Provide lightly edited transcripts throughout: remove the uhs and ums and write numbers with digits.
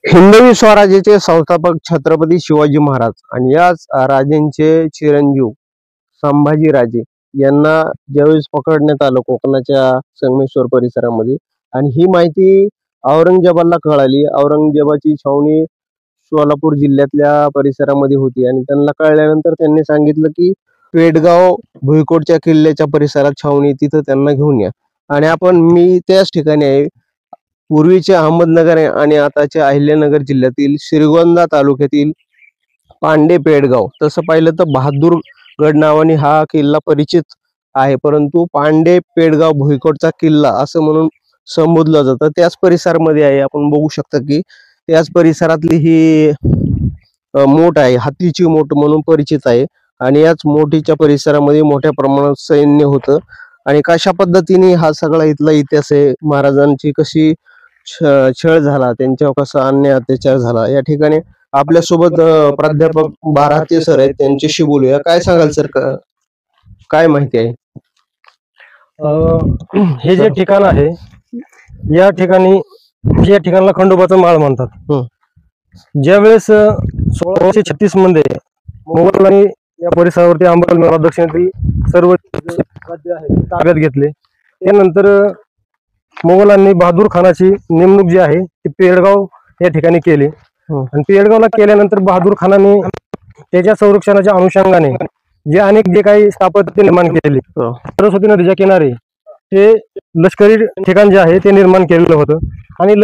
हिंदवी स्वराज्याचे संस्थापक छत्रपती शिवाजी महाराज आणि याच राजांचे चिरंजीव संभाजी राजे यांना ज्यावेळेस पकडण्यात आलं कोकणाच्या संगमेश्वर परिसरामध्ये आणि ही माहिती औरंगजेबाला कळाली। औरंगजेबाची छावणी सोलापूर जिल्ह्यातल्या परिसरामध्ये होती आणि त्यांना कळल्यानंतर त्यांनी सांगितलं की पेडगाव भुईकोटच्या किल्ल्याच्या परिसरात छावणी, तिथं त्यांना घेऊन या। आणि मी त्याच ठिकाणी आहे। पूर्वीचे अहमदनगर आणि आताचे अहिल्यानगर जिल्ह्यातील श्रीगोंदा तालुक्यातील पांडे पेडगाव। तसं पाहिलं तर बहादूरगड नावाने हा किल्ला परिचित आहे, परंतु पांडे पेडगाव भुईकोटचा किल्ला असं म्हणून संबोधलं जातं। त्याच परिसरामध्ये आहे। आपण बघू शकता की त्याच परिसरातली ही मोठ आहे, हातीची मोठ म्हणून परिचित आहे आणि याच मोठीच्या परिसरामध्ये मोठ्या प्रमाणात सैन्य होतं। आणि कशा पद्धतीने हा सगळा इथला इतिहास आहे, महाराजांची कशी छळ झाला, त्यांच्यावर कसा अन्याय अत्याचार झाला, या ठिकाणी आपल्या सोबत प्राध्यापक बाराते सर आहेत, त्यांच्याशी बोलूया। काय सांगाल सर, काय माहिती आहे? हे जे ठिकाण आहे या ठिकाणाला खंडोबाचा माळ म्हणतात। ज्यावेळेस 1636 मध्ये मोगलांनी या परिसरावरती अंबरनाथ मेवाड दक्षिणेतील सर्व राज्य आहे ताब्यात घेतले। त्यानंतर मोगलांनी बहादूर खानाची नेमणूक जी आहे ती पेडगाव या ठिकाणी केली आणि पेडगावला केल्यानंतर बहादूर खानाने त्याच्या संरक्षणाच्या अनुषंगाने जे काही स्थापत्य निर्माण केले, सरस्वती नदीच्या किनारी ते लष्करी ठिकाण जे आहे ते निर्माण केलेलं होतं। आणि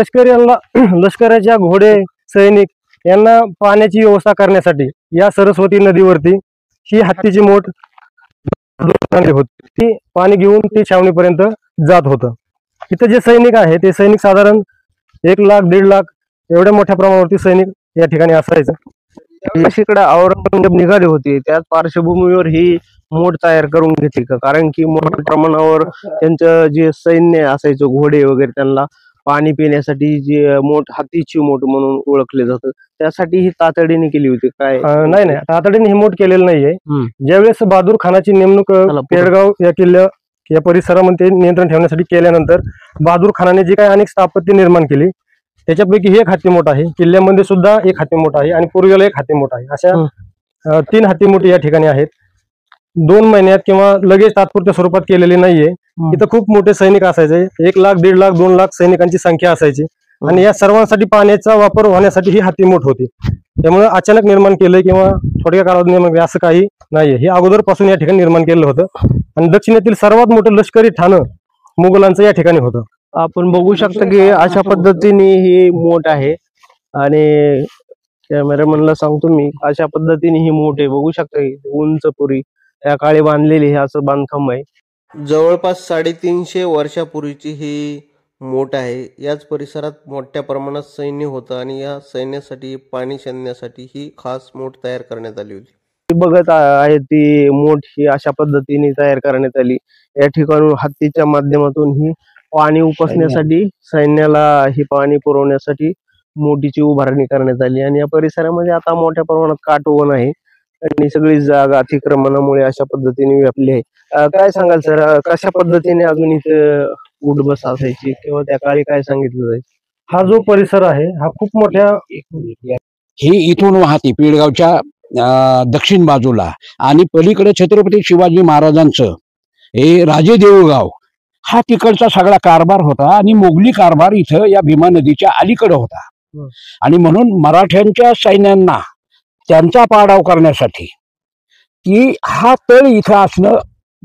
लष्कराच्या घोडे सैनिक यांना पाण्याची व्यवस्था करण्यासाठी या सरस्वती नदीवरती ही हत्तीची मोठ होती, ती पाणी घेऊन ती छावणीपर्यंत जात होतं। इथं जे सैनिक आहे ते सैनिक साधारण 1 लाख 1.5 लाख एवढ्या मोठ्या प्रमाणावरती सैनिक या ठिकाणी असायचं। इकडे औरंगजेब निघाले होते, त्याच पार्श्वभूमीवर ही मोठ तयार करून घेतली का? कारण की मोठ्या प्रमाणावर त्यांचं जे सैन्य असायचं, घोडे वगैरे, त्यांना पाणी पिण्यासाठी जे मोठ हातीची मोठ म्हणून ओळखले जातं, त्यासाठी ही तातडीने केली होती काय? नाही, तातडीने ही मोठ केलेली नाहीये। ज्यावेळेस बहादूर खानाची नेमणूक पेडगाव या परिसरामध्ये नियंत्रण ठेवण्यासाठी केल्यानंतर बहादूर खानाने जी काही अनेक स्थापत्य निर्माण केली त्याच्यापैकी ही एक हत्तीमोठ आहे। किल्ल्यामध्ये सुद्धा एक हत्तीमोठ आहे आणि पूर्वेला एक हत्तीमोठ आहे। अशा 3 हत्तीमोठी या ठिकाणी आहेत। 2 महिन्यात किंवा लगेच तात्पुरत्या स्वरूपात केलेली नाहीये। इथं खूप मोठे सैनिक असायचे, 1 लाख 1.5 लाख 2 लाख सैनिकांची संख्या असायची आणि या सर्वांसाठी पाण्याचा वापर होण्यासाठी ही हत्तीमोठ होती। त्यामुळे अचानक निर्माण केलं किंवा थोड्या काळात निर्माण असं काही नाहीये, हे अगोदरपासून या ठिकाणी निर्माण केलेलं होतं। आणि दक्षिणेतील सर्वात मोठं लष्करी ठाणं मुघलांचं या ठिकाणी होतं। आपण बघू शकता की अशा पद्धतीने ही मोठ आहे आणि कॅमेरामॅनला सांगतो मी, अशा पद्धतीने ही मोठ आहे, बघू शकता उंच पुरी त्या काळी बांधलेली हे असं बांधकाम आहे। जवळपास 350 वर्षापूर्वीची ही मोठ आहे। याच परिसरात मोठ्या प्रमाणात सैन्य होतं आणि या सैन्यासाठी पाणी शोधण्यासाठी ही खास मोठ तयार करण्यात आली होती। बघत आहे ती मोठ ही अशा पद्धतीने तयार करण्यात आली। या ठिकाणी हत्तीच्या माध्यमातून ही पाणी उपसण्यासाठी, सैन्याला ही पाणी पुरवण्यासाठी मोठीची उभारणी करण्यात आली। आणि या परिसरामध्ये आता मोठ्या प्रमाणात काटवण आहे आणि सगळी जागा अतिक्रमणामुळे अशा पद्धतीने व्यापली आहे। काय सांगाल सर, कशा पद्धतीने अजून इथे उठबस असायची किंवा त्या काळी काय सांगितलं जाईल? हा जो परिसर आहे हा खूप मोठ्या, ही इथून वाहते पेडगावच्या दक्षिण बाजूला आणि पलीकडे छत्रपती शिवाजी महाराजांचं हे राजे देऊळगाव हा तिकडचा सगळा कारभार होता आणि मोगली कारभार इथं या भीमा नदीच्या अलीकडे होता। आणि म्हणून मराठ्यांच्या सैन्यांना त्यांचा पाडाव करण्यासाठी की हा तळ इथं असणं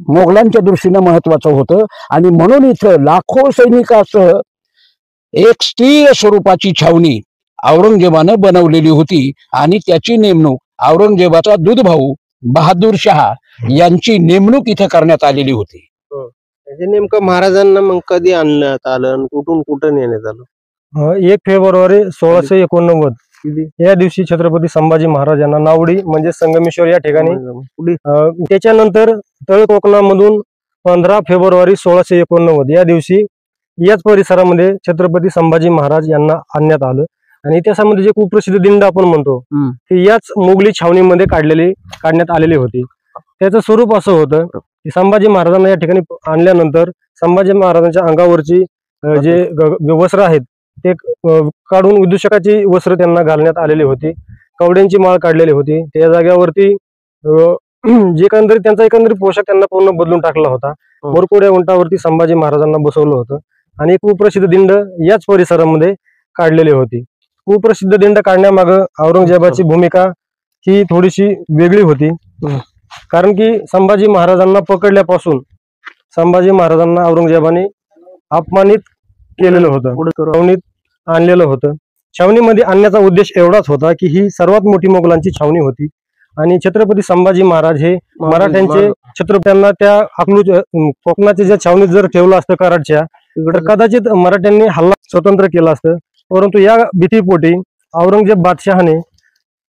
मोगलांच्या दृष्टीने महत्वाचं होतं आणि म्हणून इथं लाखो सैनिकांसह एक स्थिर स्वरूपाची छावणी औरंगजेबानं बनवलेली होती आणि त्याची नेमणूक औरंगजेबाचा दूध भाऊ बहादूर शाह यांची नेमणूक इथं करण्यात आलेली होती। नेमकं महाराजांना मग कधी आणण्यात आलं आणि कुठून कुठं नेण्यात आलं? 1 फेब्रुवारी 1689 या दिवशी छत्रपती संभाजी महाराज यांना नावडी म्हणजे संगमेश्वर या ठिकाणी, त्याच्यानंतर तळ कोकणामधून 15 फेब्रुवारी 1689 या दिवशी याच परिसरामध्ये छत्रपती संभाजी महाराज यांना आणण्यात आलं। आणि इतिहासामध्ये जे कुप्रसिद्ध दिंड आपण म्हणतो ते याच मोगली छावणीमध्ये काढण्यात आलेली होती। त्याचं स्वरूप असं होतं की संभाजी महाराजांना या ठिकाणी आणल्यानंतर संभाजी महाराजांच्या अंगावरची जे वस्त्र आहेत ते काढून विदूषकाची वस्त्र त्यांना घालण्यात आलेली होती, कवड्यांची माळ काढलेली होती. त्या जाग्यावरती जे एकंदरीत त्यांचा एकंदरीत पोशाख त्यांना पूर्ण बदलून टाकला होता. मोरकोड्या उंटावरती संभाजी महाराजांना बसवलं होतं आणि एक कुप्रसिद्ध दिंड याच परिसरामध्ये काढलेली होती. कुप्रसिद्ध दिंड काढण्यामागं औरंगजेबाची भूमिका ही थोडीशी वेगळी होती. कारण की संभाजी महाराजांना पकडल्यापासून संभाजी महाराजांना औरंगजेबाने अपमानित केलेलं होतं, छावणीत आणलेलं होतं. छावणीमध्ये आणण्याचा उद्देश एवढाच होता की ही सर्वात मोठी मोगलांची छावणी होती आणि छत्रपती संभाजी महाराज हे मराठ्यांचे छत्रपत्यांना त्या कोकणाच्या ज्या छावणीत जर ठेवलं असतं कराडच्या, तर कदाचित मराठ्यांनी हल्ला स्वतंत्र केला असतं. परंतु या भीतीपोटी औरंगजेब बादशहाने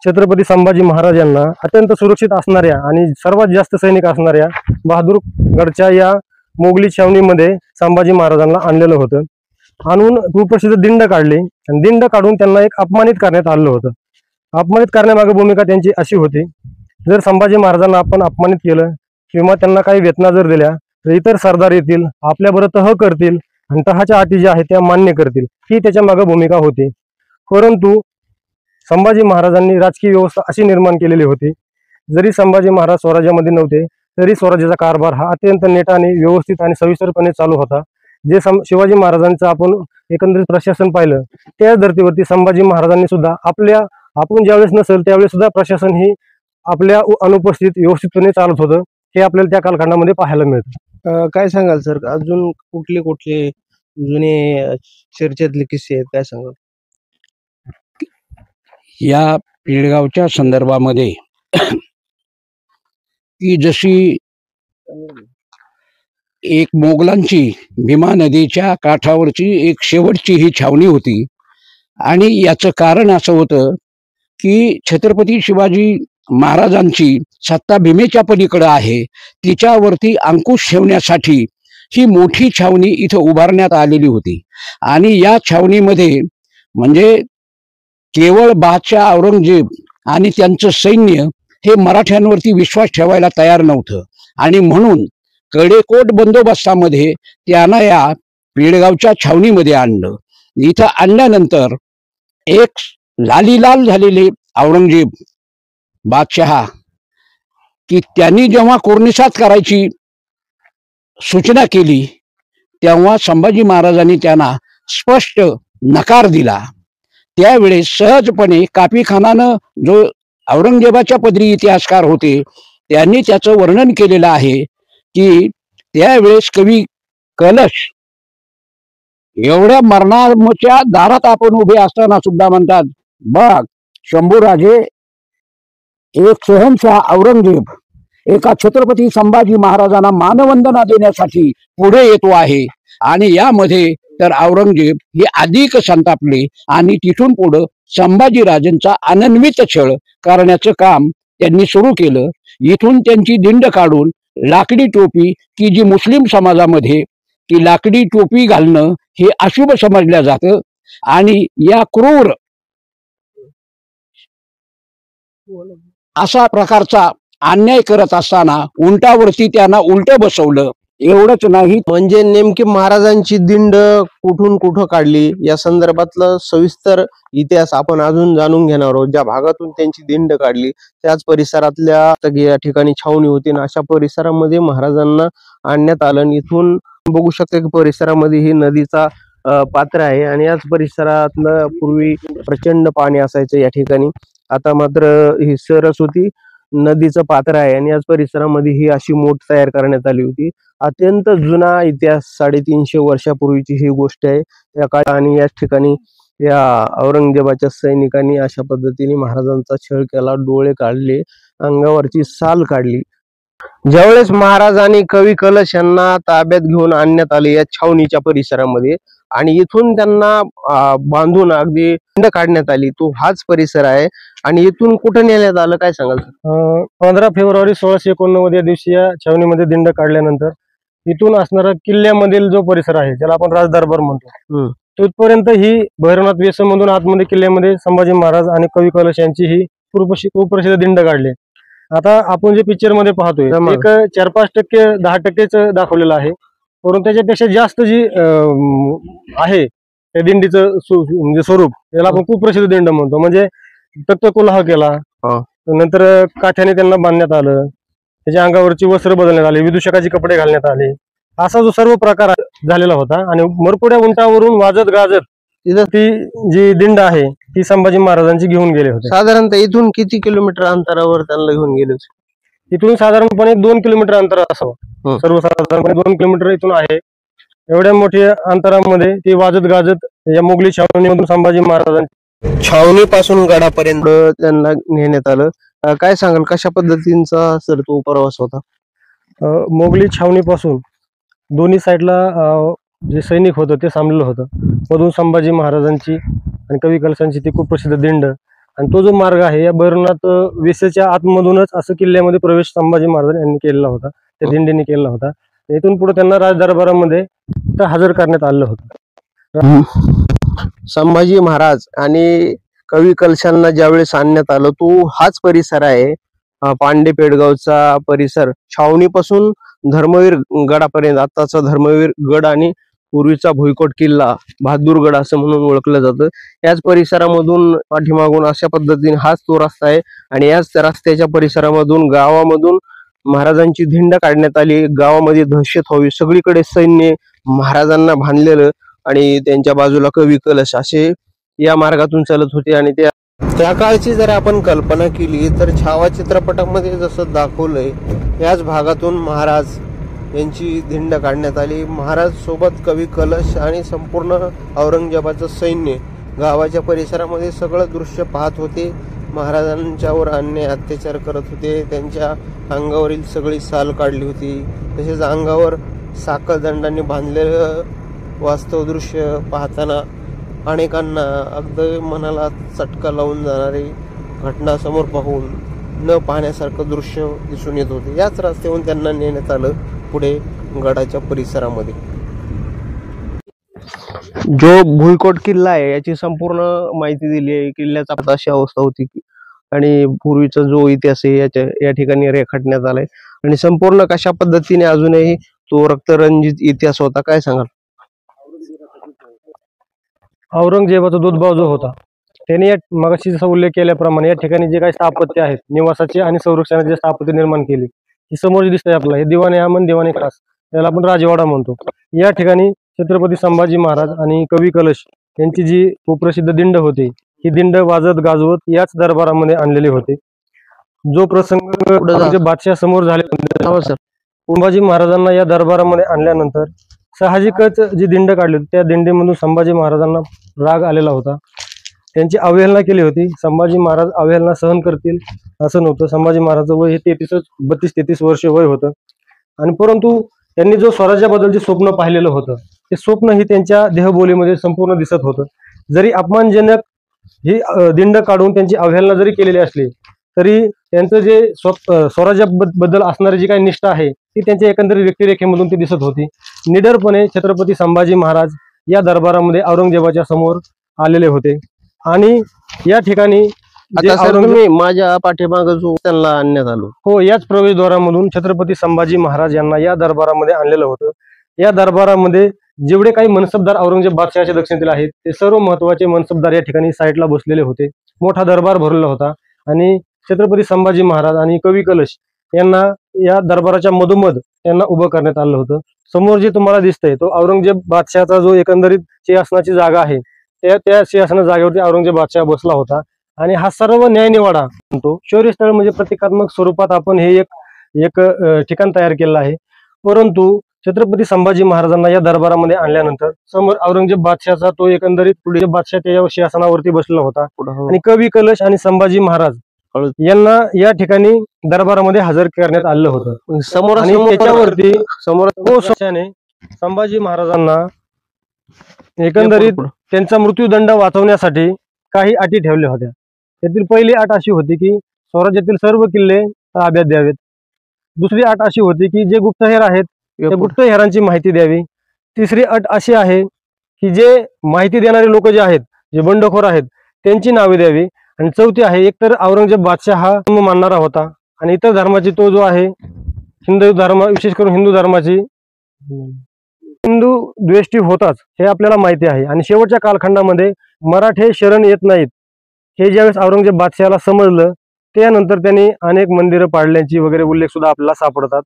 छत्रपती संभाजी महाराज यांना अत्यंत सुरक्षित असणाऱ्या आणि सर्वात जास्त सैनिक असणाऱ्या बहादूरगडच्या या मोगली छावणीमध्ये संभाजी महाराजांना आणलेलं होतं. आणून कुप्रसिद्ध दिंड काढली आणि दिंड काढून त्यांना एक अपमानित करण्यात आलं होतं. अपमानित करण्यामागे भूमिका त्यांची अशी होती, जर संभाजी महाराजांना आपण अपमानित केलं किंवा त्यांना काही वेतना जर दिल्या तर इतर सरदार येतील, आपल्याबरोबर तह करतील आणि तहाच्या अटी ज्या आहेत त्या मान्य करतील, ही त्याच्या मागे भूमिका होती. परंतु संभाजी महाराजांनी राजकीय व्यवस्था अशी निर्माण केलेली होती, जरी संभाजी महाराज स्वराज्यामध्ये नव्हते तरी स्वराज्याचा कारभार हा अत्यंत नेटाने व्यवस्थित आणि सविस्तरपणे चालू होता. जे शिवाजी महाराजांचं आपण एकंदरीत प्रशासन पाहिलं, त्या धर्तीवरती संभाजी महाराजांनी सुद्धा आपण ज्यावेळेस नसेल त्यावेळेस सुद्धा प्रशासन ही आपल्या अनुपस्थित व्यवस्थितपणे चालत होतं. हे आपल्याला त्या कालखंडामध्ये पाहायला मिळतं. काय सांगाल सर, अजून कुठले कुठले जुने चर्चेतले किस्से आहेत, काय सांगाल? या पिळगावच्या संदर्भामध्ये की जशी एक मोगलांची भीमा नदीच्या काठावरची एक शेवटची ही छावणी होती आणि याचं कारण असं होतं की छत्रपती शिवाजी महाराजांची सत्ता भीमेच्या पलीकडे आहे, तिच्यावरती अंकुश ठेवण्यासाठी ही मोठी छावणी इथं उभारण्यात आलेली होती. आणि या छावणीमध्ये म्हणजे केवळ बादशाह औरंगजेब आणि त्यांचं सैन्य हे मराठ्यांवरती विश्वास ठेवायला तयार नव्हतं आणि म्हणून कडेकोट बंदोबस्तामध्ये त्यांना या पिळगावच्या छावणीमध्ये आणलं. इथं आणल्यानंतर एक लालीलाल झालेले औरंगजेब बादशहा की त्यांनी जेव्हा कोर्निसात करायची सूचना केली तेव्हा संभाजी महाराजांनी त्यांना स्पष्ट नकार दिला. त्यावेळेस सहजपणे कापी खानानं, जो औरंगजेबाच्या पदरी इतिहासकार होते, त्यांनी त्याचं वर्णन केलेलं आहे की त्यावेळेस कवी कलश एवढ्या मरणाच्या दारात आपण उभे असताना सुद्धा म्हणतात, बघ शंभूराजे, एक शहनशाह औरंगजेब एका छत्रपती संभाजी महाराजांना मानवंदना देण्यासाठी पुढे येतो आहे. आणि यामध्ये तर औरंगजेब हे अधिक संतापले आणि तिथून पुढे संभाजीराजांचा अनन्वित छळ करण्याचं काम त्यांनी सुरू केलं. इथून त्यांची दिंड काढून लाकडी टोपी, की जी मुस्लिम समाजामध्ये की लाकडी टोपी घालणं हे अशुभ समजलं जातं आणि या क्रूर असा प्रकारचा अन्याय करत असताना उंटावरती त्यांना उलट बसवलं. एवढंच नाही, म्हणजे नेमकी महाराजांची दिंड कुठून कुठं काढली या संदर्भातलं सविस्तर इतिहास आपण अजून जाणून घेणार आहोत. ज्या भागातून त्यांची दिंड काढली त्याच परिसरातल्या या ठिकाणी छावणी होती आणि अशा परिसरामध्ये महाराजांना आणण्यात आलं. इथून बघू शकता की परिसरामध्ये ही नदीचा पात्र आहे आणि याच परिसरातलं पूर्वी प्रचंड पाणी असायचं या ठिकाणी. आता मात्र ही सरस्वती नदीचं पात्र आहे आणि याच परिसरामध्ये ही अशी मोठ तयार करण्यात आली होती. अत्यंत जुना इतिहास, 350 वर्षापूर्वीची ही गोष्ट आहे या काळात. आणि याच ठिकाणी या औरंगजेबाच्या सैनिकांनी अशा पद्धतीने महाराजांचा छळ केला, डोळे काढले, अंगावरची साल काढली. ज्यावेळेस महाराज आणि कवी कलश यांना ताब्यात घेऊन आणण्यात आले या छावणीच्या परिसरामध्ये आणि इथून त्यांना बांधून अगदी दिंड काढण्यात आली, तो हाच परिसर आहे. आणि इथून कुठं नेण्यात आलं, काय सांगाल? 15 फेब्रुवारी 1689 या दिवशी या छावणीमध्ये दिंड काढल्यानंतर इथून असणारा किल्ल्यामधील जो परिसर आहे, ज्याला आपण राजदरबार म्हणतो, तिथपर्यंत ही भैरवनाथ वेसमधून आतमध्ये किल्ल्यामध्ये संभाजी महाराज आणि कवी कलश यांची ही कुप्रसिद्ध दिंड काढली. आता आपण जे पिक्चर मध्ये पाहतोय एक 4-5%, 10%च दाखवलेलं आहे, परंतु त्याच्यापेक्षा जास्त जी आहे त्या दिंडीचं म्हणजे स्वरूप याला आपण कुप्रसिद्ध दिंड म्हणतो. म्हणजे तख्तकुलाह केला, हा. नंतर काठ्याने त्यांना बांधण्यात आलं, त्याच्या अंगावरची वस्त्र बदलण्यात आली, विदूषकाचे कपडे घालण्यात आले, असा जो सर्व प्रकार झालेला होता. आणि मरपुड्या उंटावरून वाजत गाजत ती जी दिंड आहे ती संभाजी महाराजांची घेऊन गेले होते. साधारणतः इथून किती किलोमीटर अंतरावर त्यांना घेऊन गेले होते? इथून साधारणपणे 2 किलोमीटर अंतर असावं, सर्वसाधारणपणे 2 किलोमीटर इथून आहे. एवढ्या मोठ्या अंतरामध्ये ती वाजत गाजत या मोगली छावणीमधून संभाजी महाराजांची छावणीपासून गडापर्यंत त्यांना नेण्यात आलं. काय सांगाल, कशा पद्धतीचा सर तो प्रवास होता? मोगली छावणीपासून दोन्ही साईडला जे सैनिक होतं ते थांबलेलं होतं. मधून संभाजी महाराजांची आणि कवी कलशांची ती खूप प्रसिद्ध दिंड, आणि तो जो मार्ग आहे या बैरनाथ वेसेच्या आतमधूनच असं किल्ल्यामध्ये प्रवेश संभाजी महाराज यांनी केलेला होता, त्या दिंडीने केलेला होता. इथून पुढे त्यांना राजदरबारामध्ये हजर करण्यात आलं होतं. संभाजी महाराज आणि कवी कलशांना ज्यावेळेस आणण्यात आलं तो हाच परिसर आहे, पांडे पेडगावचा परिसर. छावणीपासून धर्मवीर गडापर्यंत, आताचा धर्मवीर गड आणि पूर्वीचा भुईकोट किल्ला बहादूरगड असं म्हणून ओळखलं जातं. याच परिसरामधून पाठीमागून अशा पद्धतीने हाच तो रस्ता आहे. आणि याच रस्त्याच्या परिसरामधून गावामधून महाराजांची दिंड काढण्यात आली. गावामध्ये दहशत व्हावी, सगळीकडे सैन्य महाराजांना बांधलेलं आणि त्यांच्या बाजूला कवी कलश असे या मार्गातून चालत होते. आणि त्या काळची जर आपण कल्पना केली तर छावा चित्रपटामध्ये जसं दाखवलंय याच भागातून महाराज यांची दिंड काढण्यात आली. महाराज सोबत कवी कलश आणि संपूर्ण औरंगजेबाचं सैन्य गावाच्या परिसरामध्ये सगळं दृश्य पाहत होते. महाराजांच्यावर अन्याय अत्याचार करत होते. त्यांच्या अंगावरील सगळी साल काढली होती. तसेच अंगावर साखळदंडांनी बांधलेलं वास्तव दृश्य पाहताना अनेकांना अगदी मनाला चटका लावून जाणारी घटना समोर पाहून न पाहण्यासारखं दृश्य दिसून येत होते. याच रस्त्यावरून त्यांना नेण्यात आलं पुढे गडाच्या परिसरामध्ये. जो भुईकोट किल्ला आहे याची संपूर्ण माहिती दिली आहे. किल्ल्याचा अशी अवस्था होती आणि पूर्वीचा जो इतिहास आहे या ठिकाणी रेखाटण्यात आलाय. आणि संपूर्ण कशा पद्धतीने अजूनही तो रक्तरंजित इतिहास होता, काय सांगाल? औरंगजेबाचा दूधभाव जो होता त्याने मगाशी जसा उल्लेख केल्याप्रमाणे या ठिकाणी जे काही स्थापत्य आहेत निवासाचे आणि संरक्षणाचे स्थापत्य निर्माण केली, ही समोर जे दिसतंय आपला हे दिवाणे अमन दिवाणे खास, याला आपण राजवाडा म्हणतो. या ठिकाणी छत्रपती संभाजी महाराज आणि कवी कलश यांची जी कुप्रसिद्ध दिंड होती ही दिंड वाजत गाजवत याच दरबारामध्ये आणलेले होते. जो प्रसंग बादशाह समोर झाले, संभाजी महाराजांना या दरबारामध्ये आणल्यानंतर साहजिकच जी दिंड काढली होती त्या दिंडीमधून संभाजी महाराजांना राग आलेला होता. त्यांची अवहेलना केली होती. संभाजी महाराज अवहेलना सहन करतील असं नव्हतं. संभाजी महाराजांचं वय हे 32-33 वर्ष वय होतं. आणि परंतु त्यांनी जो स्वराज्याबद्दलचे स्वप्न पाहिलेलं होतं ते स्वप्न ही त्यांच्या देहबोलीमध्ये संपूर्ण दिसत होतं. जरी अपमानजनक ही दिंड काढून त्यांची अवहेलना जरी केलेली असली तरी त्यांचं जे स्वराज्याबद्दल असणारी जी काही निष्ठा आहे ती त्यांच्या एकंदरीत व्यक्तिरेखेमधून ती दिसत होती. निडरपणे छत्रपती संभाजी महाराज या दरबारामध्ये औरंगजेबाच्या समोर आलेले होते. आणि या ठिकाणी माझ्या पाठीमागे जो त्यांना आणण्यात आलो, हो, याच प्रवेशद्वारामधून छत्रपती संभाजी महाराज यांना या दरबारामध्ये आणलेलं होतं. या दरबारामध्ये जेवढे काही मनसबदार औरंगजेब बादशहाच्या दक्षिणेतील आहेत ते सर्व महत्वाचे मनसबदार या ठिकाणी साईडला बसलेले होते. मोठा दरबार भरलेला होता आणि छत्रपती संभाजी महाराज आणि कवी कलश यांना या दरबाराच्या मधोमध त्यांना उभं करण्यात आलं होतं. समोर जे तुम्हाला दिसतंय तो औरंगजेब बादशहाचा जो एकंदरीत सिंहासनाची जागा आहे त्या सिंहासना जागेवरती औरंगजेब बादशाह बसला होता. आणि हा सर्व न्यायनिवाडा म्हणतो शौर्यस्थळ म्हणजे प्रतिकात्मक स्वरूपात आपण हे एक ठिकाण तयार केलं आहे. परंतु छत्रपती संभाजी महाराजांना या दरबारामध्ये आणल्यानंतर समोर औरंगजेब बादशहाचा तो एकंदरीत पुढे बादशाह त्या सिंहासनावरती बसलेला होता आणि कवी कलश आणि संभाजी महाराज यांना या ठिकाणी दरबारामध्ये हजर करण्यात आलं होतं. समोर आणि त्याच्यावरती संभाजी महाराजांना एकंदरीत त्यांचा मृत्यूदंड वाचवण्यासाठी काही अटी ठेवल्या होत्या. त्यातील पहिली अट अशी होती की स्वराज्यातील सर्व किल्ले ताब्यात द्यावेत. दुसरी अट अशी होती की जे गुप्तहेर आहेत त्या गुप्तहेरांची माहिती द्यावी. तिसरी अट अशी आहे की जे माहिती देणारे लोक जे आहेत, जे बंडखोर आहेत, त्यांची नावे द्यावी. आणि चौथी आहे, एकतर औरंगजेब बादशाह हा धर्म मानणारा होता आणि इतर धर्माची तो जो आहे हिंदू धर्म, विशेष करून हिंदू धर्माची हिंदू द्वेष्टी होताच हे आपल्याला माहिती आहे. आणि शेवटच्या कालखंडामध्ये मराठे शरण येत नाहीत हे ज्यावेळेस औरंगजेब बादशहाला समजलं, त्यानंतर त्यांनी अनेक मंदिरं पाडल्याची वगैरे उल्लेख सुद्धा आपल्याला सापडतात.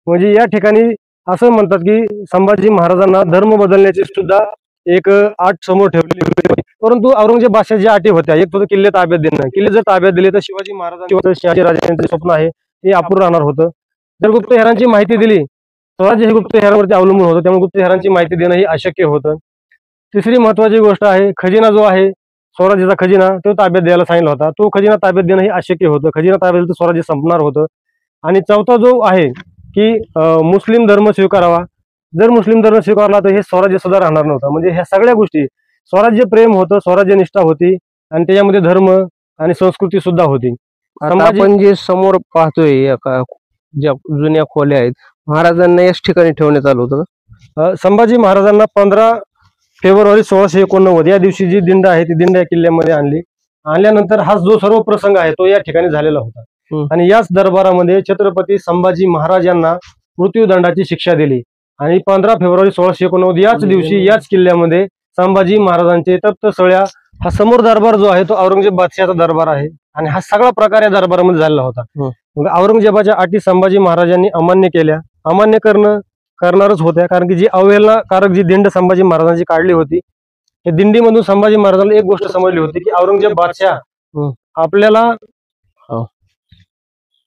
म्हणजे या ठिकाणी असं म्हणतात की संभाजी महाराजांना धर्म बदलण्याची सुद्धा एक अट समोर ठेवलेली होती. परंतु औरंगजेब बादशाहच्या अटी होत्या. एक तर किल्ले ताब्यात देणं, किल्ले जर ताब्यात दिले तर शिवाजी महाराजांचं शहाजीराजांचे स्वप्न आहे ते अपूर्ण राहणार होतं. जर गुप्तहेरांची माहिती दिली, स्वराज्य हे गुप्तहेरांवरती अवलंबून होतं, त्यामुळे गुप्तहेरांची माहिती देणं ही अशक्य होतं. तिसरी महत्वाची गोष्ट आहे, खजिना जो आहे स्वराज्याचा खजिना तो ताब्यात द्यायला सांगितला होता. तो खजिना ताब्यात देणं हे अशक्य होतं. खजिना ताब्यात तर स्वराज्य संपणार होतं. आणि चौथा जो आहे की मुस्लिम धर्म स्वीकारावा. जर मुस्लिम धर्म स्वीकारला तर हे स्वराज्य सुद्धा राहणार नव्हतं. म्हणजे ह्या सगळ्या गोष्टी, स्वराज्य प्रेम होतं, स्वराज्य निष्ठा होती आणि त्याच्यामध्ये धर्म आणि संस्कृती सुद्धा होती. आता आपण जे समोर पाहतोय ज्या जुन्या खोल्या आहेत, महाराजांना याच ठिकाणी ठेवण्यात आलं होतं. संभाजी महाराजांना 15 फेब्रुवारी 1689 या दिवशी जी दिंड आहे ती दिंड या किल्ल्यामध्ये आणली. आणल्यानंतर हा जो सर्व प्रसंग आहे तो या ठिकाणी झालेला होता. आणि याच दरबारामध्ये छत्रपती संभाजी महाराज यांना मृत्यूदंडाची शिक्षा दिली. आणि 15 फेब्रुवारी 1689 याच दिवशी याच किल्ल्यामध्ये संभाजी महाराजांचे तप्त सळ्या, हा समोर दरबार जो आहे तो औरंगजेब बादशाहचा दरबार आहे. आणि हा सगळा प्रकार या दरबारामध्ये झालेला होता. मग औरंगजेबाच्या अटी संभाजी महाराजांनी अमान्य केल्या. अमान्य करणारच होत्या, कारण की जी अवहेलनाकारक जी दिंड संभाजी महाराजांची काढली होती, त्या दिंडीमधून संभाजी महाराजांना एक गोष्ट समजली होती की औरंगजेब बादशाह आपल्याला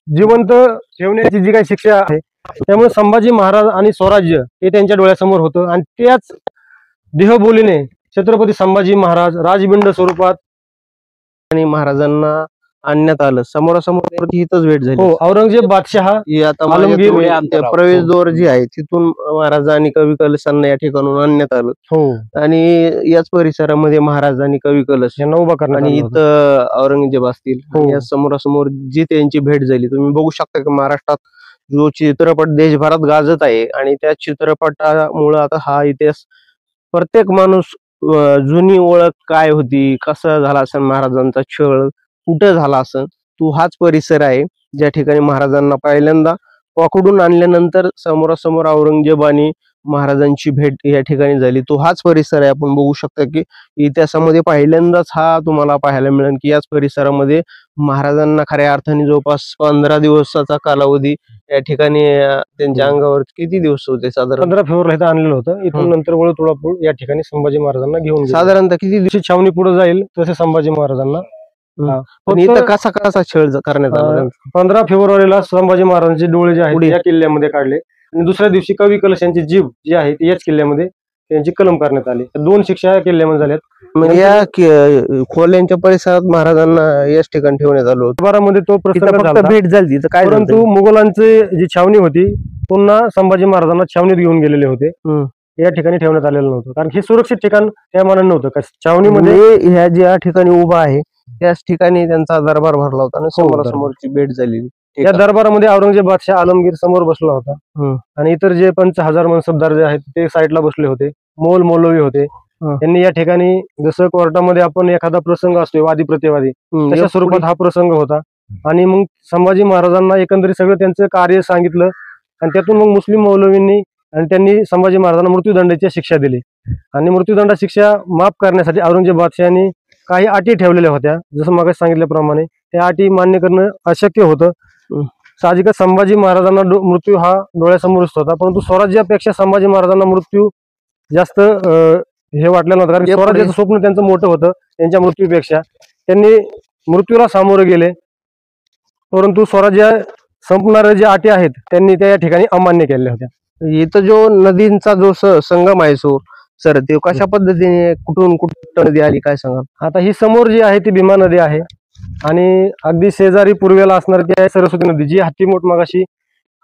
जिवंत ठेवण्याची जी काही शिक्षा आहे, त्यामुळे संभाजी महाराज आणि स्वराज्य हे त्यांच्या डोळ्यासमोर होतं. आणि त्याच देहबोलीने छत्रपती संभाजी महाराज राजबिंड स्वरूपात आणि महाराजांना आणण्यात आलं. समोरासमोर इथंच भेट झाली. हो, औरंगजेब बादशाह आता आलमगीर प्रवेशद्वार जी आहे तिथून महाराज आणि कवी कलशांना या ठिकाणून आणण्यात आलं. हो, आणि याच परिसरामध्ये महाराज आणि कवी कलश यांना उभा करण्यात आणि आलं होतं. इथं औरंगजेब असतील. हो. या समोरासमोर जी त्यांची भेट झाली, तुम्ही बघू शकता की महाराष्ट्रात जो चित्रपट देशभरात गाजत आहे आणि त्या चित्रपटामुळे आता हा इतिहास प्रत्येक माणूस जुनी ओळख काय होती, कसा झाला असेल महाराजांचा छळ, कुठं झाला असेल, तो हाच परिसर आहे ज्या ठिकाणी महाराजांना पहिल्यांदा पकडून आणल्यानंतर समोरासमोर औरंगजेब आणि महाराजांची भेट या ठिकाणी झाली. तो हाच परिसर आहे. आपण बघू शकता की इतिहासामध्ये पहिल्यांदाच हा तुम्हाला पाहायला मिळेल की याच परिसरामध्ये महाराजांना खऱ्या अर्थाने जवळपास 15 दिवसाचा कालावधी या ठिकाणी त्यांच्या अंगावर किती दिवस होते साधारण 15 फेब्रुवारी इथं आणलेलं होतं. इथून नंतर वळू तुळापूर या ठिकाणी संभाजी महाराजांना घेऊन गेले. साधारणतः किती दिवस जशी छावणी पुढे जाईल तसे संभाजी महाराजांना पण इथं कसा कसा छळ करण्यात आला? 15 फेब्रुवारीला संभाजी महाराजांचे डोळे जे आहेत या किल्ल्यामध्ये काढले आणि दुसऱ्या दिवशी कवी कलश यांची जीभ जी आहे ती याच किल्ल्यामध्ये त्यांची कलम करण्यात आली. 2 शिक्षा या किल्ल्यामध्ये झाल्यात. म्हणजे या खोल्यांच्या परिसरात महाराजांना याच ठिकाणी ठेवण्यात आलं होतं. दरबारामध्ये तो प्रसंग झाला. भेट झाली तर काय, परंतु मुघलांची जी छावणी होती पुन्हा संभाजी महाराजांना छावणीत घेऊन गेलेले होते. या ठिकाणी ठेवण्यात आलेलं नव्हतं, कारण हे सुरक्षित ठिकाण त्या मानाने नव्हतं. छावणीमध्ये ह्या ज्या ठिकाणी उभा आहे त्याच ठिकाणी त्यांचा दरबार भरला होता आणि समोरासमोरची भेट झालेली. या दरबारामध्ये औरंगजेब बादशाह आलमगीर समोर बसला होता आणि इतर जे 5000 मनसबदार जे आहेत ते साईडला बसले होते. मोल मौलवी होते. त्यांनी या ठिकाणी जसं कोर्टामध्ये आपण एखादा प्रसंग असतो वादी प्रतिवादी, तशा स्वरूपात हा प्रसंग होता. आणि मग संभाजी महाराजांना एकंदरीत सगळं त्यांचं कार्य सांगितलं आणि त्यातून मग मुस्लिम मौलवींनी आणि त्यांनी संभाजी महाराजांना मृत्यूदंडाची शिक्षा दिली. आणि मृत्यूदंड शिक्षा माफ करण्यासाठी औरंगजेब बादशाहांनी काही अटी ठेवलेल्या होत्या. जसं मग सांगितल्याप्रमाणे त्या अटी मान्य करणं अशक्य होतं. साहजिकच संभाजी महाराजांना मृत्यू हा डोळ्यासमोरच होता, परंतु स्वराज्यापेक्षा संभाजी महाराजांना मृत्यू जास्त हे वाटलं नव्हतं, कारण स्वराज्याचं स्वप्न त्यांचं मोठं होतं त्यांच्या मृत्यूपेक्षा. त्यांनी मृत्यूला सामोरे गेले, परंतु स्वराज्य संपणाऱ्या ज्या अटी आहेत त्यांनी त्या या ठिकाणी अमान्य केलेल्या होत्या. इथं जो नदींचा जो संगम आहे सर ते कशा पद्धतीने कुठून कुठं नदी आली काय सांगा? आता ही समोर जी आहे ती भीमा नदी आहे आणि अगदी शेजारी पूर्वेला असणारी ती आहे सरस्वती नदी, जी हत्तीमोठ मगाशी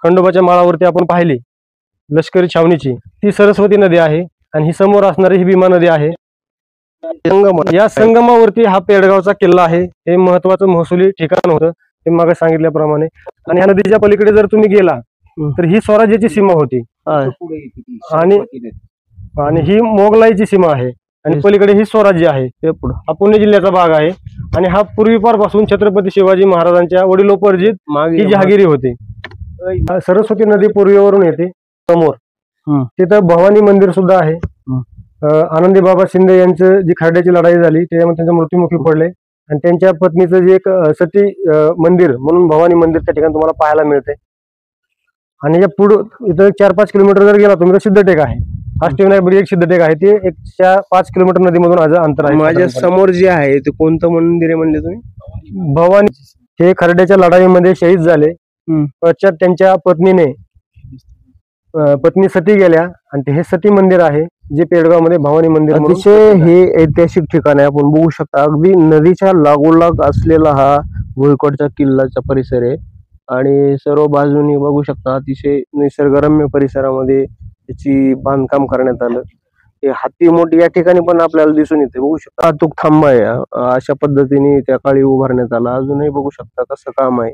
खंडोबाच्या माळावरती आपण पाहिली लष्करी छावणीची, ती सरस्वती नदी आहे. आणि ही समोर असणारी ही भीमा नदी आहे. या संगमावरती हा पेडगावचा किल्ला आहे. हे महत्वाचं महसुली ठिकाण होतं ते मग सांगितल्याप्रमाणे. आणि ह्या नदीच्या पलीकडे जर तुम्ही गेला तर ही स्वराज्याची सीमा होती आणि ही मोगलाईची सीमा आहे आणि पलीकडे ही स्वराज्य आहे. ते पुढे हा पुणे जिल्ह्याचा भाग आहे. आणि हा पूर्वीपारपासून छत्रपती शिवाजी महाराजांच्या वडिलोपर्जित ही जहागिरी होती. सरस्वती नदी पूर्वेवरून येते समोर तिथं भवानी मंदिर सुद्धा आहे. आनंदी बाबा शिंदे यांचं जी खर्ड्याची लढाई झाली त्याच्यामध्ये त्यांचा मृत्युमुखी पडले आणि त्यांच्या पत्नीचं जे एक सती मंदिर म्हणून भवानी मंदिर त्या ठिकाणी तुम्हाला पाहायला मिळते. आणि या पुढं इथं 4-5 किलोमीटर जर गेला तुम्ही तर सिद्धटेक आहे. अष्टविनायक एक सिद्धटेक आहे, ते 5 किलोमीटर नदीमधून आज अंतर आहे. माझ्या समोर जे आहे ते कोणतं मंदिर आहे म्हणले तुम्ही? भवानी. हे खर्ड्याच्या लढाईमध्ये शहीद झाले. पश्चात त्यांच्या पत्नी सती गेल्या आणि हे सती मंदिर आहे जे पेडगाव मध्ये भवानी मंदिर. अतिशय हे ऐतिहासिक ठिकाण आहे. आपण बघू शकता अगदी नदीच्या लागोलाग असलेला हा भुईकोटचा किल्लाचा परिसर आहे आणि सर्व बाजूनी बघू शकता अतिशय निसर्गरम्य परिसरामध्ये त्याची बांधकाम करण्यात आलं. हे हाती मोठी या ठिकाणी पण आपल्याला दिसून येते. बघू शकता वाहतूक थांबा आहे अशा पद्धतीने त्या काळी उभारण्यात आला. अजूनही बघू शकता कसं काम आहे.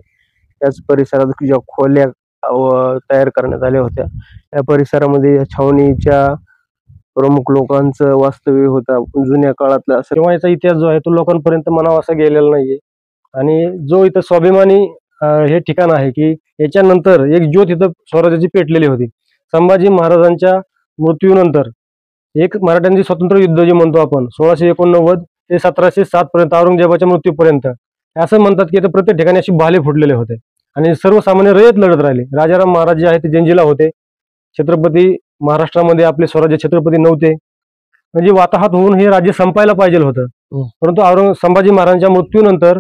त्याच परिसरात ज्या खोल्या तयार करण्यात आल्या होत्या या परिसरामध्ये या छावणीच्या प्रमुख लोकांचं वास्तव्य होता. जुन्या काळातला तेव्हा याचा इतिहास जो आहे तो लोकांपर्यंत म्हणावा असा गेलेला नाहीये. आणि जो इथं स्वाभिमानी हे ठिकाण आहे की याच्यानंतर एक ज्योत इथं स्वराज्याची पेटलेली होती. संभाजी महाराजांच्या मृत्यूनंतर एक मराठ्यांचे स्वतंत्र युद्ध जे म्हणतो आपण 1689 ते 1707 पर्यंत औरंगजेबाच्या मृत्यूपर्यंत असं म्हणतात की इथं प्रत्येक ठिकाणी अशी भाले फुटलेले होते आणि सर्वसामान्य रयत लढत राहिले. राजाराम महाराज जे आहे ते जंजिला होते. छत्रपती महाराष्ट्रामध्ये आपले स्वराज्य छत्रपती नव्हते. म्हणजे वाताहत होऊन हे राज्य संपायला पाहिजे होतं. परंतु संभाजी महाराजांच्या मृत्यूनंतर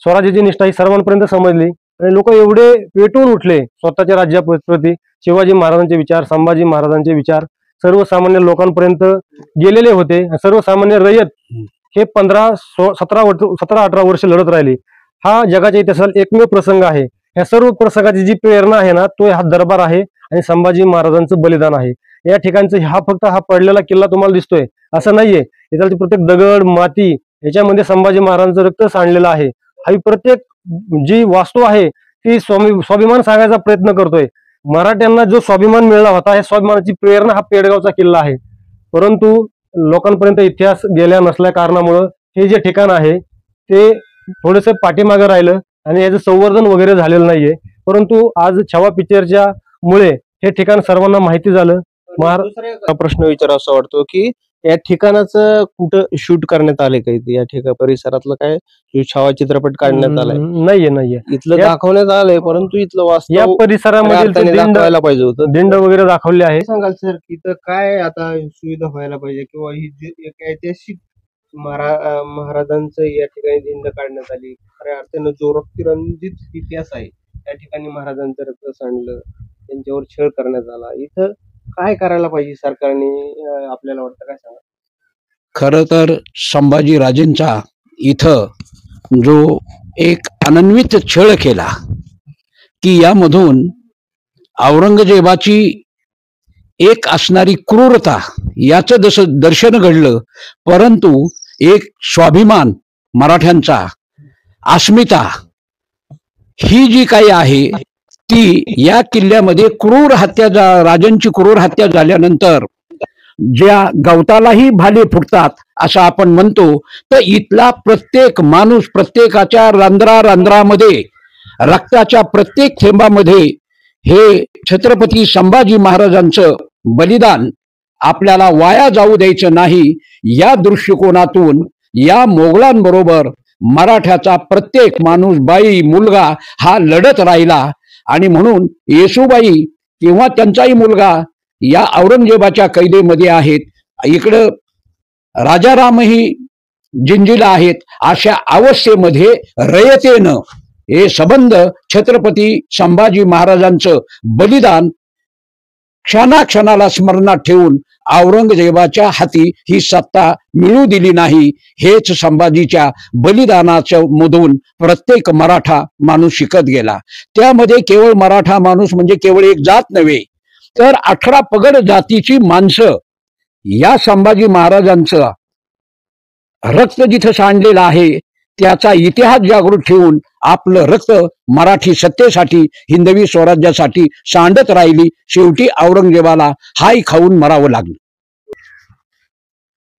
स्वराज्याची निष्ठा ही सर्वांपर्यंत समजली आणि लोक एवढे पेटून उठले स्वतःच्या राज्याप्रती. शिवाजी महाराजांचे विचार, संभाजी महाराजांचे विचार सर्वसामान्य लोकांपर्यंत गेलेले होते. सर्वसामान्य रयत हे 17-18 वर्ष लढत राहिली. हा जगाच्या इतिहासात एकमेव प्रसंग आहे. या सर्व प्रसंगाची जी प्रेरणा आहे ना तो हा दरबार आहे आणि संभाजी महाराजांचं बलिदान आहे. या ठिकाणचं हा पडलेला किल्ला तुम्हाला दिसतोय असं नाहीये. इथलची प्रत्येक दगड माती याच्यामध्ये संभाजी महाराजांचं रक्त सांडलेलं आहे. हा प्रत्येक जी वास्तू आहे ती स्वाभिमान सांगायचा प्रयत्न करतोय. मराठ्यांना जो स्वाभिमान मिळाला होता या स्वाभिमानाची प्रेरणा हा पेडगावचा किल्ला आहे. परंतु लोकांपर्यंत इतिहास गेल्या नसल्या कारणामुळं हे जे ठिकाण आहे ते थोडंसं पाठीमागं राहिलं आणि याचं संवर्धन वगैरे झालेलं नाहीये. परंतु आज छावा पिक्चरच्या मुळे हे ठिकाण सर्वांना माहिती झालं. दुसरा प्रश्न विचारावा वाटतो की या ठिकाणाचं कुठं शूट करण्यात आले काही या ठिकाण परिसरातलं काय छावा चित्रपट काढण्यात आलाय? नाहीये. इथलं दाखवण्यात आलंय परंतु इथलं वास्तव या परिसरामध्ये दाखवायला पाहिजे होतं. दिंड वगैरे दाखवले आहे. सांगाल सर इथं काय आता सुविधा व्हायला पाहिजे किंवा ही एक ऐतिहासिक महाराजांचं या ठिकाणी दिंड काढण्यात आली. खऱ्या अर्थानं जो रक्तिरंजित इतिहास आहे या ठिकाणी महाराजांचं रक्त सांडलं, त्यांच्यावर छळ करण्यात आला. इथं काय करायला पाहिजे सरकारने आपल्याला वाटतं? काय सांगा. खरं तर संभाजीराजेंचा इथं जो एक अनन्वित छळ केला की यामधून औरंगजेबाची एक असणारी क्रूरता याचं जसं दर्शन घडलं. परंतु एक स्वाभिमान मराठ्यांचा, अस्मिता ही जी काही आहे ती या किल्ल्यामध्ये क्रूर हत्या राजांची क्रूर हत्या झाल्यानंतर ज्या गवतालाही भाले फुटतात असं आपण म्हणतो, तर इथला प्रत्येक माणूस प्रत्येकाच्या रंध्रामध्ये रक्ताच्या प्रत्येक थेंबामध्ये हे छत्रपती संभाजी महाराजांचं बलिदान आपल्याला वाया जाऊ द्यायचं नाही. या दृष्टिकोनातून या मोगलांबरोबर मराठ्याचा प्रत्येक माणूस, बाई, मुलगा हा लढत राहिला. आणि म्हणून येसूबाई किंवा त्यांचाही मुलगा या औरंगजेबाच्या कैदेमध्ये आहेत. इकडं राजारामही जिंजीला आहेत. अशा अवस्थेमध्ये रयतेनं हे संबंध छत्रपती संभाजी महाराजांचं बलिदान क्षणाक्षणाला स्मरणात ठेवून औरंगजेबाच्या हाती ही सत्ता मिळू दिली नाही. हेच संभाजीच्या बलिदानाच्या मधून प्रत्येक मराठा माणूस शिकत गेला. त्यामध्ये केवळ मराठा माणूस म्हणजे केवळ एक जात नव्हे, तर 18 पगड जातीची माणसं या संभाजी महाराजांचं रक्त जिथं सांडलेलं आहे त्याचा इतिहास जागृत ठेवून आपलं रक्त मराठी सत्तेसाठी, हिंदवी स्वराज्यासाठी सांडत राहिली. शेवटी औरंगजेबाला हाय खाऊन मरावं लागलं.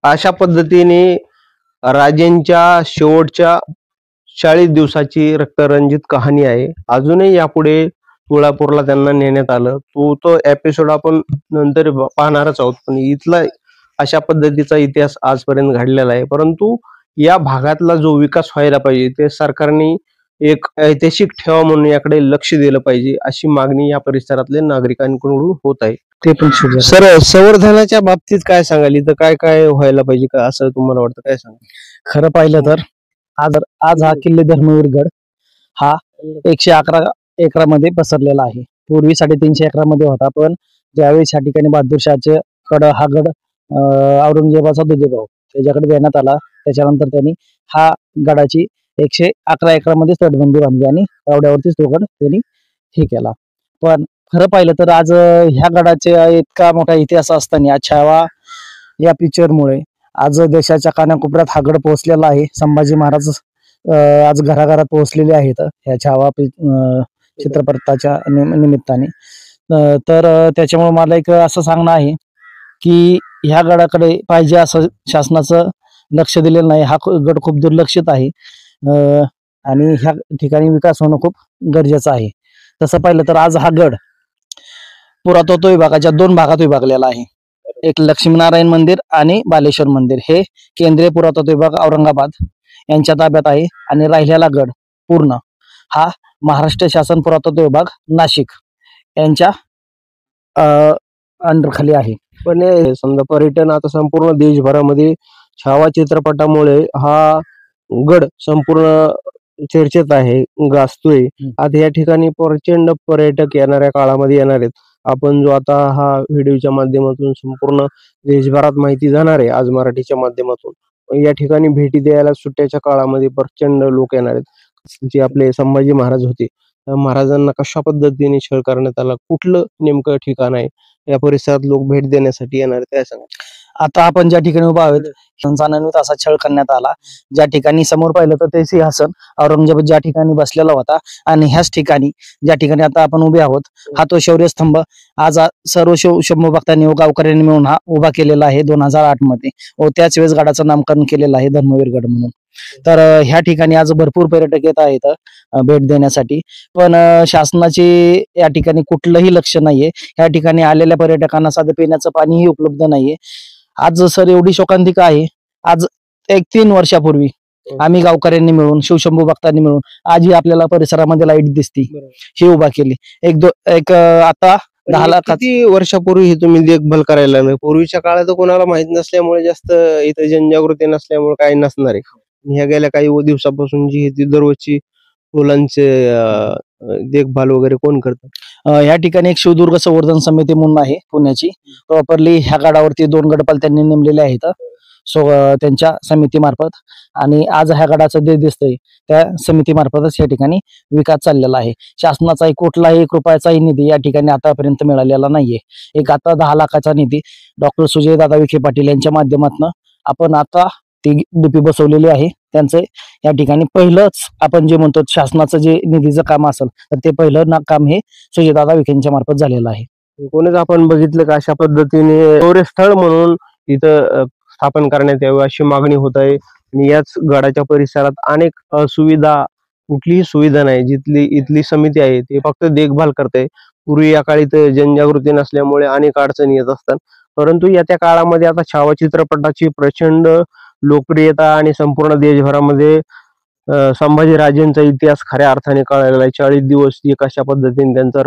अशा पद्धतीने राजेंच्या शेवटच्या 40 दिवसाची रक्तरंजित कहाणी आहे. अजूनही यापुढे तुळापूरला त्यांना नेण्यात आलं. तो एपिसोड आपण नंतर पाहणारच आहोत. पण इथला अशा पद्धतीचा इतिहास आजपर्यंत घडलेला आहे. परंतु या भागातला जो विकास व्हायला पाहिजे ते सरकारने एक ऐतिहासिक ठेवा म्हणून याकडे लक्ष दिलं पाहिजे, अशी मागणी या परिसरातल्या नागरिकांकडून होत आहे. ते पण सर, संवर्धनाच्या बाबतीत काय सांगाल? इथं काय काय व्हायला पाहिजे का असं तुम्हाला वाटतं? काय सांगा. खरं पाहिलं तर आज हा किल्ले धर्मवीरगड हा 111 एकरामध्ये पसरलेला आहे. पूर्वी 350 एकरामध्ये होता, पण ज्यावेळेस या ठिकाणी बहादूरशाहचे हा गड औरंगजेबाचा दुजेभाऊ त्याच्याकडे देण्यात आला, त्याच्यानंतर त्यांनी हा गडाची 111 एकरामध्ये तटबंदी बांधली आणि एवढ्यावरतीच तो गड त्यांनी हे केला. पण खरं पाहिलं तर आज ह्या गडाचे इतका मोठा इतिहास असताना छावा या पिक्चरमुळे आज देशाच्या कानाकोपऱ्यात हा गड पोहोचलेला आहे. संभाजी महाराज आज घराघरात पोहोचलेले आहेत ह्या छावा चित्रपटाच्या निमित्ताने. तर त्याच्यामुळे मला एक असं सांगणं आहे की ह्या गडाकडे पाहिजे असं शासनाचं लक्ष दिलेलं नाही. हा गड खूप दुर्लक्षित आहे आणि ह्या ठिकाणी विकास होणं खूप गरजेचं आहे. तसं पाहिलं तर आज हा गड पुरातत्व विभागाच्या 2 भागात विभागलेला आहे. एक लक्ष्मीनारायण मंदिर आणि बालेश्वर मंदिर हे केंद्रीय पुरातत्व विभाग औरंगाबाद यांच्या ताब्यात आहे आणि राहिलेला गड पूर्ण हा महाराष्ट्र शासन पुरातत्व विभाग नाशिक यांच्या अंडरखाली आहे. पण समजा पर्यटन आता संपूर्ण देशभरामध्ये छावा चित्रपटामुळे हा गड संपूर्ण चर्चेत आहे, गाजतोय. आता या ठिकाणी प्रचंड पर्यटक येणाऱ्या काळामध्ये येणार आहेत. आपण जो आता हा व्हिडिओच्या माध्यमातून संपूर्ण देशभरात माहिती जाणार आहे आज मराठीच्या माध्यमातून, या ठिकाणी भेटी द्यायला सुट्ट्याच्या काळामध्ये प्रचंड लोक येणार आहेत. जे आपले संभाजी महाराज होते, महाराजांना कशा पद्धतीने छळ करण्यात आला, कुठलं नेमकं ठिकाण आहे या परिसरात लोक भेट देण्यासाठी येणार आहेत, काय सांगा. आता आपण ज्या ठिकाणी उभा आहोत संसानान्वित असा छळ करण्यात आला. ज्या ठिकाणी समोर पाहिलं तर ते सिंहासन औरंगजेब ज्या ठिकाणी बसलेला होता आणि ह्याच ठिकाणी ज्या ठिकाणी आता आपण उभे आहोत हा तो शौर्यस्तंभ आज सर्व शंभू भक्तांनी व गावकऱ्यांनी मिळून हा उभा केलेला आहे 2008 मध्ये व त्याच वेळेस गडाचं नामकरण केलेलं आहे धर्मवीरगड म्हणून. तर ह्या ठिकाणी आज भरपूर पर्यटक येत आहेत भेट देण्यासाठी, पण शासनाचे या ठिकाणी कुठलंही लक्ष नाहीये. या ठिकाणी आलेल्या पर्यटकांना साधं पिण्याचं पाणीही उपलब्ध नाहीये. आज सर एवढी शोकांतिका आहे, आज 3 वर्षापूर्वी आम्ही गावकऱ्यांनी मिळून शिवशंभू भक्तांनी मिळून आजही आपल्याला परिसरामध्ये लाईट दिसती ही उभा केली. आता 10 लाख किती वर्षापूर्वी ही तुम्ही देखभाल करायला लागले? पूर्वीच्या काळात कोणाला माहित नसल्यामुळे, जास्त इथं जनजागृती नसल्यामुळे काही नसणार आहे. ह्या गेल्या काही दिवसापासून जी ती दररोजची फुलांचे देखभाल वगैरे कोण करतं? या ठिकाणी एक शिवदुर्ग संवर्धन समिती म्हणून आहे पुण्याची. प्रॉपरली ह्या गडावरती 2 गडपाल त्यांनी नेमलेले आहेत त्यांच्या समितीमार्फत, आणि आज ह्या गडाचं जे दिसतंय त्या समितीमार्फतच या ठिकाणी विकास चाललेला आहे. शासनाचा कुठलाही 1 रुपयाचाही निधी या ठिकाणी आतापर्यंत मिळालेला नाहीये. आता 10 लाखाचा निधी डॉक्टर सुजयदादा विखे पाटील यांच्या माध्यमातून आपण आता ती डीपी बसवलेली आहे. त्यांचं या ठिकाणी पहिलंच आपण जे म्हणतो शासनाचं जे निधीचं काम असेल तर ते पहिलं काम हे सुजयदादा विखेंच्या मार्फत झालेलं आहे. कोणीच आपण बघितलं का अशा पद्धतीने शौर्यस्थळ म्हणून इथं स्थापन करण्यात यावं अशी मागणी होत आहे. आणि याच गडाच्या परिसरात अनेक सुविधा, कुठलीही सुविधा नाही. इथली समिती आहे ती फक्त देखभाल करते. पूर्वी या काळी तर जनजागृती नसल्यामुळे अनेक अडचणी येत असतात, परंतु येत्या काळामध्ये आता छावा चित्रपटाची प्रचंड लोकप्रियता आणि संपूर्ण देशभरामध्ये संभाजीराजेंचा इतिहास खऱ्या अर्थाने कळालेला आहे. 40 दिवस कशा पद्धतीने त्यांचा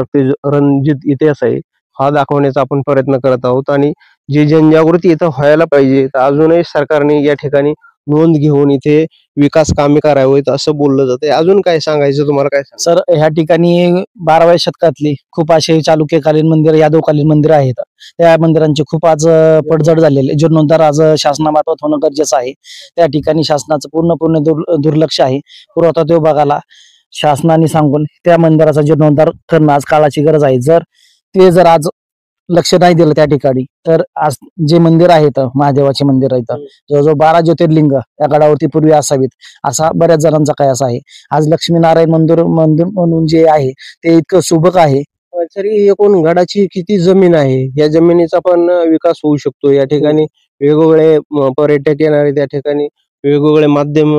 रंजित इतिहास आहे हा दाखवण्याचा आपण प्रयत्न करत आहोत. आणि जी जनजागृती इथं व्हायला पाहिजे, तर अजूनही सरकारने या ठिकाणी नोंद घेऊन इथे विकास कामे करावेत असं बोललं जाते. अजून काय सांगायचं तुम्हाला? काय सर, ह्या ठिकाणी 12व्या शतकातली खूप असे चालुक्यकालीन मंदिर, यादवकालीन मंदिर आहेत. त्या मंदिरांचे खूप आज पडझड झालेले, जीर्णोद्धार आज शासनामार्फत होणं गरजेचं आहे. त्या ठिकाणी शासनाचं पूर्ण दुर्लक्ष आहे. पुरातत्व विभागाला शासनाने सांगून त्या मंदिराचा जीर्णोद्धार करणं आज काळाची गरज आहे. जर आज लक्ष नाही दिलं त्या ठिकाणी तर आज जे मंदिर आहेत महादेवाचे मंदिर आहेत जवळजवळ 12 ज्योतिर्लिंग या गडावरती पूर्वी असावीत असा बऱ्याच जणांचा कयास आहे. आज लक्ष्मीनारायण मंदिर म्हणून जे आहे ते इतकं सुबक आहे. तरी एकूण गडाची किती जमीन आहे, या जमिनीचा पण विकास होऊ शकतो. या ठिकाणी वेगवेगळे पर्यटक येणारे, त्या ठिकाणी वेगवेगळे माध्यम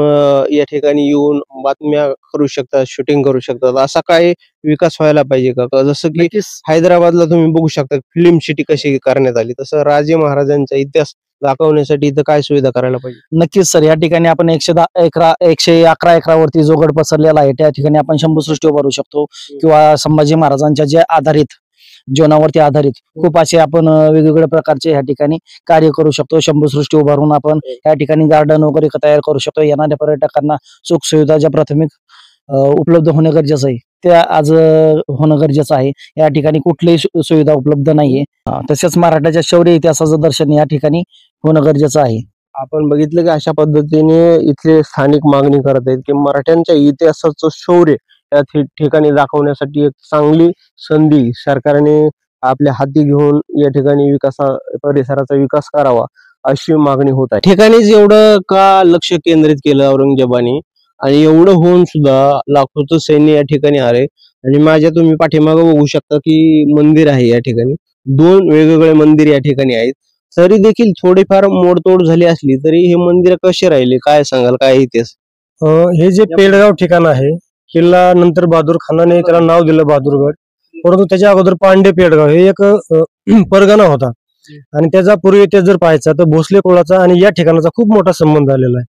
या ठिकाणी येऊन बातम्या करू शकतात, शूटिंग करू शकतात, असा काय विकास व्हायला पाहिजे का? जसं की नक्कीच हैदराबादला तुम्ही बघू शकता फिल्म सिटी कशी करण्यात आली, तसं राजे महाराजांचा इतिहास दाखवण्यासाठी इथं काय सुविधा करायला पाहिजे? नक्कीच सर, या ठिकाणी आपण 111 एकरावरती जो गड पसरलेला आहे त्या ठिकाणी आपण शंभूसृष्टी उभारू शकतो किंवा संभाजी महाराजांच्या जे आधारित जीवनावरती आधारित खूप असे आपण वेगवेगळ्या प्रकारचे या ठिकाणी कार्य करू शकतो. शंभूसृष्टी उभारून आपण या ठिकाणी गार्डन वगैरे तयार करू शकतो. येणाऱ्या पर्यटकांना सुख सुविधा ज्या प्राथमिक उपलब्ध होणं गरजेचं आहे त्या आज होणं गरजेचं आहे. या ठिकाणी कुठलीही सुविधा उपलब्ध नाहीये. तसेच मराठाच्या शौर्य इतिहासाचं दर्शन या ठिकाणी होणं गरजेचं आहे. आपण बघितलं की अशा पद्धतीने इथले स्थानिक मागणी करत आहेत की मराठ्यांच्या इतिहासाचं शौर्य या ठिकाणी दाखवण्यासाठी एक चांगली संधी सरकारने आपल्या हाती घेऊन या ठिकाणी परिसराचा विकास करावा अशी मागणी होत आहे. ठिकाणीच एवढं का लक्ष केंद्रित केलं औरंगजेबाने आणि एवढं होऊन सुद्धा लाखोचं सैन्य या ठिकाणी आले आणि माझ्या तुम्ही पाठीमागे बघू शकता की मंदिर आहे या ठिकाणी, 2 वेगवेगळे मंदिर या ठिकाणी आहेत. तरी देखील थोडीफार मोडतोड झाली असली तरी हे मंदिर कसे राहिले, काय सांगाल, काय इतिहास? हे जे पेडगाव ठिकाण आहे, किल्ला नंतर बहादूर खानाने त्याला नाव दिलं बहादूरगड, परंतु त्याच्या अगोदर पांडे पेडगाव हे एक परगणा होता आणि त्याचा पूर्वी इतिहास जर पाहायचा तर भोसले कुळाचा आणि या ठिकाणाचा खूप मोठा संबंध आलेला आहे.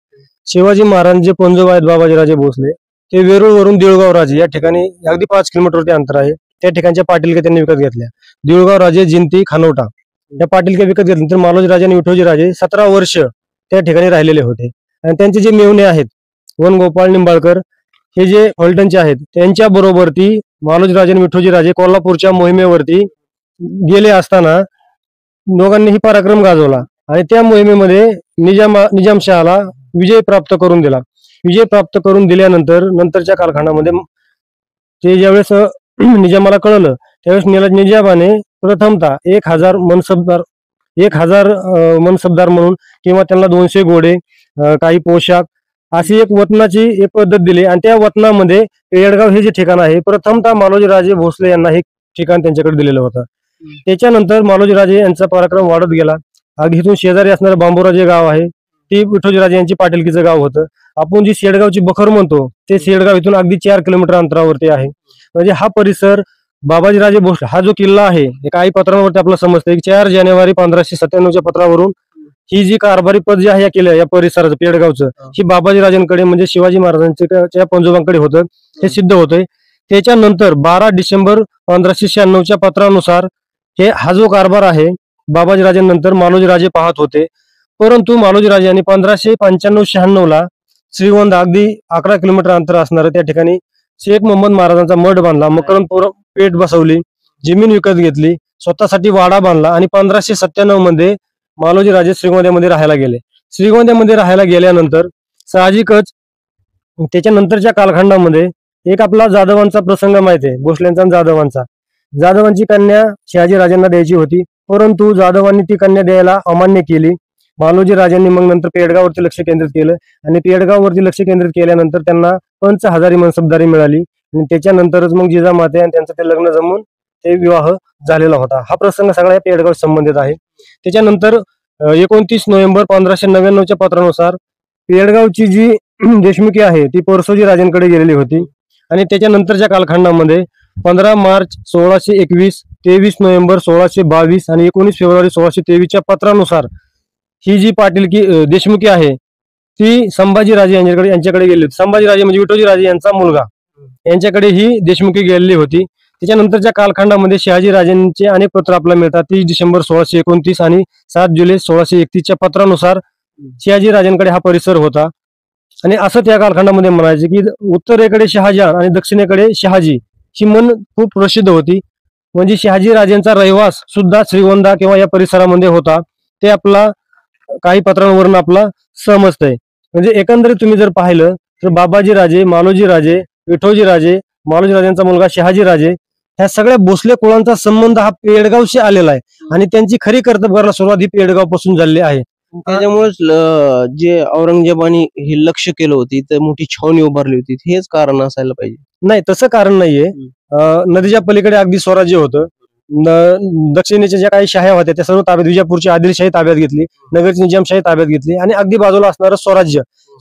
शिवाजी महाराज जे पंजोबा आहेत बाबाजीराजे भोसले ते वेरूळवरून देऊळगाव राजे या ठिकाणी अगदी 5 किलोमीटरवरती अंतर आहे. त्या ठिकाणच्या पाटीलक्या त्यांनी विकत घेतल्या. देऊळगाव राजे, जिंती, खानोटा या पाटीलक्या विकत घेतल्यानंतर मालोजी राजे आणि विठोजी राजे 17 वर्ष त्या ठिकाणी राहिलेले होते आणि त्यांचे जे मेव्हणे आहेत वनगोपाळ निंबाळकर हे जे फलटणचे आहेत त्यांच्या बरोबर ती मालोजी राजे आणि विठोजी राजे कोल्हापूरच्या मोहिमेवरती गेले असताना दोघांनीही पराक्रम गाजवला आणि त्या मोहिमेमध्ये निजामशहाला विजय प्राप्त करून दिला. विजय प्राप्त करून दिल्यानंतर नंतरच्या कालखंडामध्ये ते ज्यावेळेस निजामाला कळलं त्यावेळेस निजामाने प्रथमतः 1000 मनसबदार म्हणून किंवा त्यांना 200 घोडे, काही पोशाख अशी एक वतनाची एक पद्धत दिली आणि त्या वतनामध्ये पेडगाव हे जे ठिकाण आहे प्रथमतः मालोजी राजे भोसले यांना हे ठिकाण त्यांच्याकडे दिलेलं होतं. त्याच्यानंतर मालोजी राजे यांचा पराक्रम वाढत गेला. अगदी इथून शेजारी असणारं बांबोराजे गाव आहे ती विठोजी राजे यांची पाटीलकीचं गाव होतं. आपण जी शेडगावची बखर म्हणतो ते शेडगाव इथून अगदी 4 किलोमीटर अंतरावरती आहे. म्हणजे हा परिसर बाबाजीराजे भोसले हा जो किल्ला आहे काही पत्रांवरती आपल्याला समजतं की 4 जानेवारी 1597च्या पत्रावरून ही जी कारभारी पद जे आहे या किल्ल्या या परिसराचं पेडगावचं ही बाबाजीराजांकडे म्हणजे शिवाजी महाराजांच्या पंजोबांकडे होतं हे सिद्ध होतंय. त्याच्यानंतर 12 डिसेंबर 1596च्या पत्रानुसार हा जो कारभार आहे बाबाजीराजांनंतर मालोजीराजे पाहत होते. परंतु मालोजीराजे यांनी 1595-96ला श्रीगोंदा अगदी 11 किलोमीटर अंतर असणार त्या ठिकाणी शेख मोहम्मद महाराजांचा मठ बांधला, मकरंदपूर पेठ बसवली, जमीन विकत घेतली, स्वतःसाठी वाडा बांधला आणि 1597 मध्ये मालोजीराजे श्रीगोंद्यामध्ये राहायला गेले. श्रीगोंद्यामध्ये राहायला गेल्यानंतर साहजिकच त्याच्यानंतरच्या कालखंडामध्ये एक आपला जाधवांचा प्रसंग माहिती आहे, भोसल्यांचा आणि जाधवांची कन्या शहाजी राजांना द्यायची होती परंतु जाधवांनी ती कन्या द्यायला अमान्य केली. मालोजी राजांनी मग नंतर पेडगाववरती लक्ष केंद्रित केलं आणि पेडगाववरती लक्ष केंद्रित केल्यानंतर त्यांना 5 हजारी मनसबदारी मिळाली आणि त्याच्यानंतरच मग जिजामाते आणि त्यांचं ते लग्न जमून ते विवाह झालेला होता. हा प्रसंग सगळा या पेडगाव संबंधित आहे. त्याच्यानंतर 29 नोव्हेंबर 1599च्या पत्रानुसार पेडगावची जी देशमुखी आहे ती परसोजी राजांकडे गेलेली होती आणि त्याच्यानंतरच्या कालखंडामध्ये 15 मार्च 1621, 23 नोव्हेंबर 1622 आणि 19 फेब्रुवारी 1623च्या पत्रानुसार ही जी पाटीलकी देशमुखी आहे ती संभाजीराजे यांच्याकडे गेली होती. संभाजीराजे म्हणजे विठोजी राजे यांचा मुलगा यांच्याकडे ही देशमुखी गेलेली होती. त्याच्यानंतरच्या कालखंडामध्ये शहाजी राजांचे अनेक पत्र आपल्याला मिळतात. 30 डिसेंबर 1629 आणि 7 जुलै 1631च्या पत्रानुसार शहाजी राजांकडे हा परिसर होता आणि असं त्या कालखंडामध्ये म्हणायचे की उत्तरेकडे शहाजहान आणि दक्षिणेकडे शहाजी ही म्हण खूप प्रसिद्ध होती. म्हणजे शहाजी राजांचा रहिवास सुद्धा श्रीगोंदा किंवा या परिसरामध्ये होता ते आपला काही पत्रांवरून आपला समजतंय. म्हणजे एकंदरीत तुम्ही जर पाहिलं तर बाबाजी राजे, मालोजी राजे, विठोजी राजे, मालोजी राजांचा मुलगा शहाजी राजे ह्या सगळ्या भोसले कुळांचा संबंध हा पेडगावशी आलेला आहे आणि त्यांची खरी कर्तव्य करायला सुरुवात ही पेडगाव पासून झालेली आहे. त्याच्यामुळेच जे औरंगजेबाने हे लक्ष केलं होती तर मोठी छावणी उभारली होती हेच कारण असायला पाहिजे. नाही तसं कारण नाहीये. नदीच्या पलीकडे अगदी स्वराज्य होतं. दक्षिणेच्या ज्या काही शाह्या होत्या त्या सर्व ताब्यात, विजापूरची आदिलशाही ताब्यात घेतली, नगरची निजामशाही ताब्यात घेतली आणि अगदी बाजूला असणारं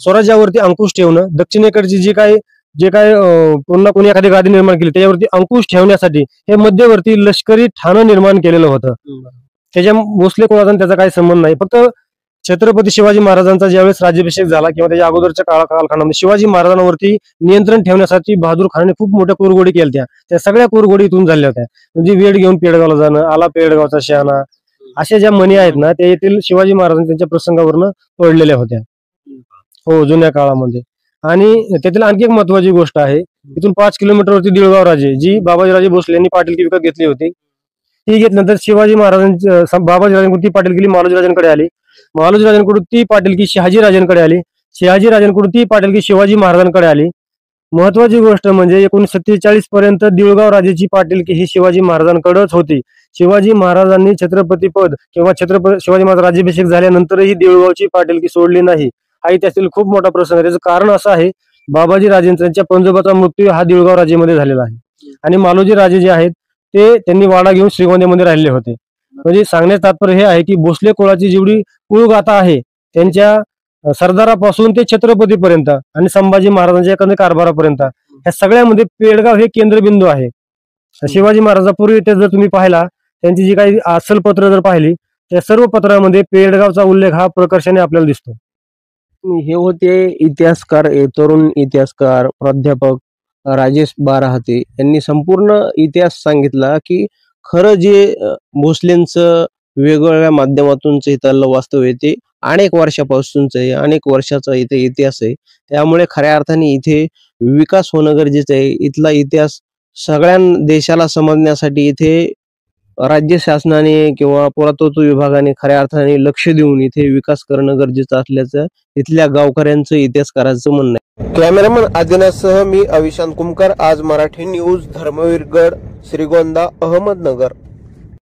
स्वराज्यावरती अंकुश ठेवणं, दक्षिणेकडची जे काय पुन्हा कोणी एखादी गादी निर्माण केली त्याच्यावरती अंकुश ठेवण्यासाठी हे मध्यवर्ती लष्करी ठाणं निर्माण केलेलं होतं. त्याच्या भोसले कोणाचा त्याचा काही संबंध नाही. फक्त छत्रपती शिवाजी महाराजांचा ज्यावेळेस राज्याभिषेक झाला किंवा त्याच्या अगोदरच्या कालखंडामध्ये शिवाजी महाराजांवरती नियंत्रण ठेवण्यासाठी बहादूर खानाने खूप मोठ्या कुरगोडी केल्या. त्या सगळ्या कुरगोडी इथून झाल्या होत्या. म्हणजे वेळ घेऊन पेडगावला जाणं, आला पेडगावचा शहाणा, अशा ज्या म्हणी आहेत ना त्या येथील शिवाजी महाराजांनी त्यांच्या प्रसंगावरनं पडलेल्या होत्या हो जुन्या काळामध्ये. आणि त्यातील आणखी एक महत्वाची गोष्ट आहे, इथून 5 किलोमीटरवरती दिळगाव राजे जी बाबाजीराजे भोसले यांनी पाटीलकी विकत घेतली होती, ती घेतल्यानंतर शिवाजी महाराजांची बाबाजीराजांकडून ती पाटीलकी मालोजीराजांकडे आली, मालोजीराजांकडून ती पाटीलकी शहाजीराजांकडे आली, शहाजीराजांकडून ती पाटीलकी शिवाजी महाराजांकडे आली. महत्वाची गोष्ट म्हणजे 1947 पर्यंत दिळगाव राजेची पाटीलकी ही शिवाजी महाराजांकडेच होती. शिवाजी महाराजांनी छत्रपती पद किंवा शिवाजी महाराज राज्याभिषेक झाल्यानंतरही दिळगावची पाटीलकी सोडली नाही. हा त्यातील खूप मोठा प्रसंग आहे. त्याचं कारण असं आहे, बाबाजी राजेंचा पंजोबाचा मृत्यू हा दिळगाव राजेमध्ये झालेला आहे आणि मालोजी राजे जे आहेत ते त्यांनी वाडा घेऊन श्रीगोंद्यामध्ये राहिले होते. म्हणजे सांगण्याचं तात्पर्य हे आहे की भोसले कुळाची जेवढी कुळगाथा आहे त्यांच्या सरदारापासून ते छत्रपतीपर्यंत आणि संभाजी महाराजांच्या एकंदर कारभारापर्यंत ह्या सगळ्यामध्ये पेडगाव हे केंद्रबिंदू आहे. शिवाजी महाराजांपूर्वी इतिहास जर तुम्ही पाहिला, त्यांची जी काही अस्सल पत्र जर पाहिली त्या सर्व पत्रामध्ये पेडगावचा उल्लेख हा प्रकर्षाने आपल्याला दिसतो. हे होते इतिहासकार, तरुण इतिहासकार प्राध्यापक राजेश बाराहाते यांनी संपूर्ण इतिहास सांगितला की खरं जे भोसलेंचं वेगवेगळ्या माध्यमातूनच इथलं वास्तव आहे ते अनेक वर्षापासूनच आहे, अनेक वर्षाचा इथे इतिहास आहे. त्यामुळे खऱ्या अर्थाने इथे विकास होणं गरजेचं आहे. इथला इतिहास सगळ्या देशाला समजण्यासाठी इथे राज्य शासनाने किंवा पुरातत्व विभागाने खऱ्या अर्थाने लक्ष देऊन इथे विकास करणं गरजेचं असल्याचं इथल्या गावकऱ्यांचं इतिहासकारांचं म्हणणं आहे. कॅमेरामन आदिनाथसह मी अविशांत कुमकर, आज मराठी न्यूज, धर्मवीर गड, श्रीगोंदा, अहमदनगर.